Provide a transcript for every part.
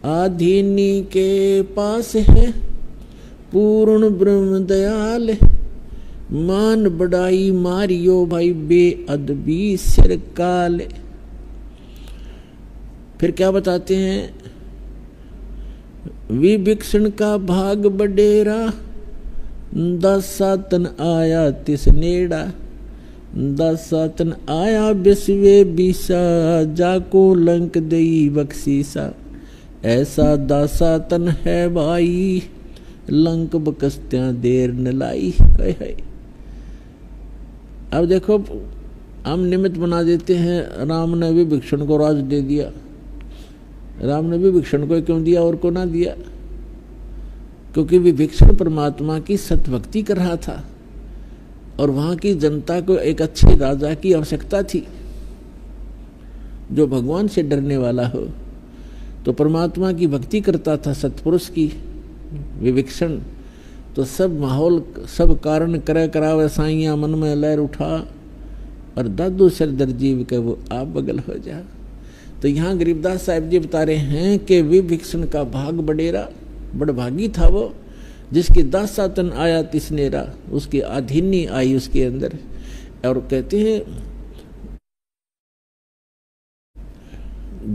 आधीनी के पास है पूर्ण ब्रह्म दयाल, मान बढ़ाई मारियो भाई बेअदबी सिर काल। फिर क्या बताते हैं, विभीषण का भाग बडेरा, दासातन आया तिस नेड़ा, दासातन आया बिस्वे बीसा, जाको लंक दई बख्शीसा। ऐसा दासातन है भाई, लंक बकस्त्या देर न लाई। है। अब देखो, हम निमित्त बना देते हैं, राम ने विभीषण को राज दे दिया। राम ने विभीषण को क्यों दिया और को ना दिया? क्योंकि विभीषण परमात्मा की सतभक्ति कर रहा था और वहां की जनता को एक अच्छे राजा की आवश्यकता थी जो भगवान से डरने वाला हो। तो परमात्मा की भक्ति करता था, सतपुरुष की विभीषण। तो सब माहौल, सब कारण करे करावे साइया, मन में लहर उठा और दादू सिर दर्जीव के वो आप बगल हो जा। तो यहाँ गरीबदास साहब जी बता रहे हैं कि विभीषण का भाग बडेरा, बड़भागी था वो, जिसके दासातन आया तिसनेरा, उसकी आधीनी आई उसके अंदर। और कहते हैं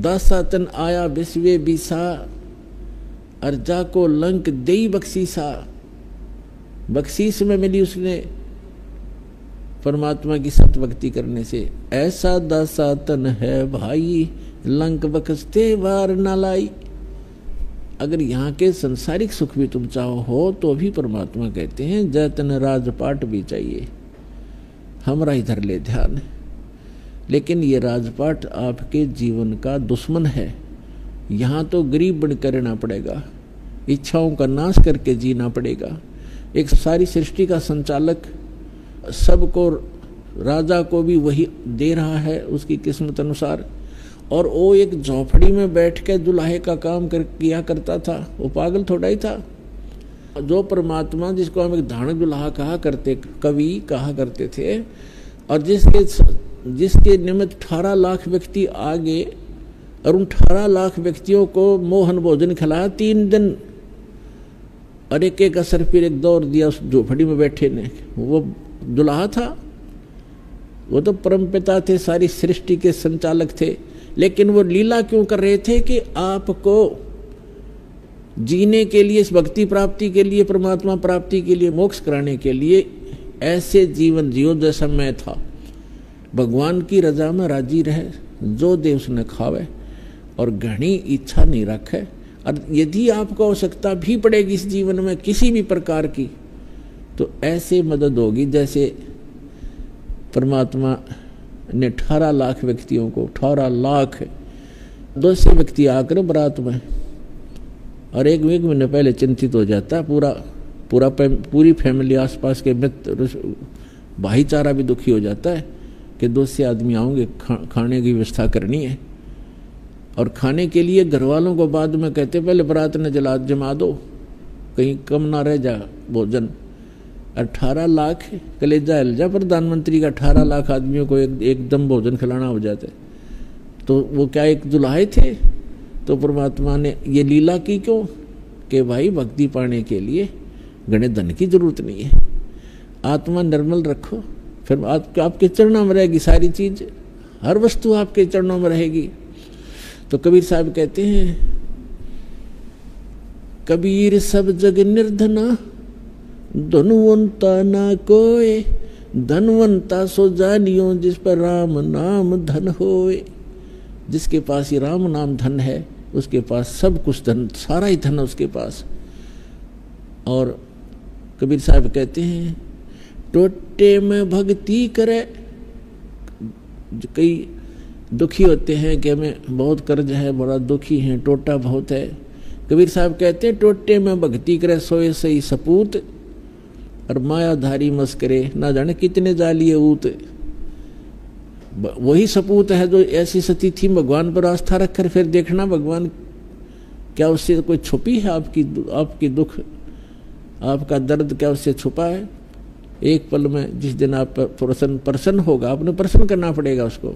दासातन आया विश्वे बीसा, अर्जा को लंक देई बख्शीसा। बख्शीश में मिली उसने परमात्मा की सतभक्ति करने से। ऐसा दासातन है भाई, लंक बख्शते वार न लाई। अगर यहाँ के संसारिक सुख भी तुम चाहो हो तो भी परमात्मा कहते हैं जैतन राजपाट भी चाहिए, हमरा इधर ले ध्यान। लेकिन ये राजपाट आपके जीवन का दुश्मन है। यहाँ तो गरीब बनकर रहना पड़ेगा, इच्छाओं का नाश करके जीना पड़ेगा। एक सारी सृष्टि का संचालक सबको, राजा को भी वही दे रहा है उसकी किस्मत अनुसार, और वो एक झोपड़ी में बैठ के दुल्हे का काम किया करता था। वो पागल थोड़ा ही था। जो परमात्मा, जिसको हम एक धानक दुल्हा कहा करते, कवि कहा करते थे, और जिसके निमित्त 18 लाख व्यक्ति आ गए और उन 18 लाख व्यक्तियों को मोहन भोजन खिलाया 3 दिन, और एक एक असर फिर एक दौर दिया उस झोपड़ी में बैठे ने। वो दुल्हा था, वो तो परमपिता थे, सारी सृष्टि के संचालक थे। लेकिन वो लीला क्यों कर रहे थे कि आपको जीने के लिए, इस भक्ति प्राप्ति के लिए, परमात्मा प्राप्ति के लिए, मोक्ष कराने के लिए ऐसे जीवन जियो जैसा मैं था। भगवान की रजा में राजी रहे, जो दे उसने खावे, और घनी इच्छा नहीं रखे। और यदि आपको आवश्यकता भी पड़ेगी इस जीवन में किसी भी प्रकार की, तो ऐसे मदद होगी जैसे परमात्मा ने 18 लाख व्यक्तियों को, 18 लाख 200 व्यक्ति आकर बारात में, और एक महीने पहले चिंतित हो जाता है पूरी फैमिली, आसपास के मित्र, भाईचारा भी दुखी हो जाता है कि 200 आदमी आओगे, खाने की व्यवस्था करनी है। और खाने के लिए घर वालों को बाद में कहते पहले बारात ने जमा दो, कहीं कम ना रह जा भोजन। 18 लाख कलेजा हिलजा, प्रधानमंत्री का 18 लाख आदमियों को एकदम भोजन खिलाना हो जाता है। तो वो क्या एक दुल्हाए थे? तो परमात्मा ने ये लीला की क्यों? कि भाई भक्ति पाने के लिए घने धन की जरूरत नहीं है, आत्मा निर्मल रखो, फिर आपके चरणों में रहेगी सारी चीज, हर वस्तु आपके चरणों में रहेगी। तो कबीर साहब कहते हैं, कबीर सब जग निर्धना, धनवंता ना कोय, धनवंता सो जानियो जिस पर राम नाम धन होए। जिसके पास ही राम नाम धन है, उसके पास सब कुछ धन, सारा ही धन उसके पास। और कबीर साहब कहते हैं, टोटे में भक्ति करे। कई दुखी होते हैं कि हमें बहुत कर्ज है, बड़ा दुखी है, टोटा बहुत है। कबीर साहब कहते हैं, टोटे में भक्ति करे सोए सही सपूत, और मायाधारी मस्करे ना जाने कितने जालिए ऊत। वही सपूत है जो ऐसी सती थी, भगवान पर आस्था रखकर फिर देखना भगवान क्या उससे कोई छुपी है, आपकी दुख, आपका दर्द क्या उससे छुपा है? एक पल में जिस दिन आप प्रसन्न होगा, आपने प्रसन्न करना पड़ेगा उसको।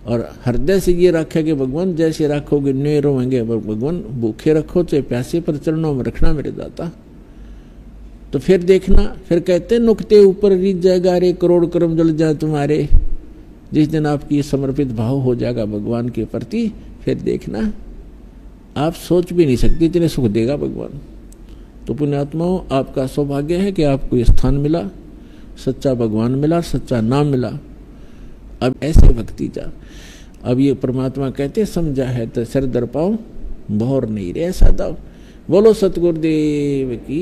और हृदय से ये रखे कि भगवान जैसे रखोगे न्योय रोएंगे, भगवान भूखे रखो चाहे प्यासे पर चरणों में रखना मेरे दाता। तो फिर देखना, फिर कहते नुकते ऊपर रीत जाएगा रे करोड़ कर्म जल जाए तुम्हारे। जिस दिन आपकी समर्पित भाव हो जाएगा भगवान के प्रति, फिर देखना आप सोच भी नहीं सकते इतने सुख देगा भगवान। तो पुण्यात्माओं, आपका सौभाग्य है कि आपको ये स्थान मिला, सच्चा भगवान मिला, सच्चा नाम मिला। अब ऐसे भक्ति जा। अब ये परमात्मा कहते समझा है तो सिर दर पाओ भौर नहीं रे ऐसा दाव। बोलो सतगुरुदेव की।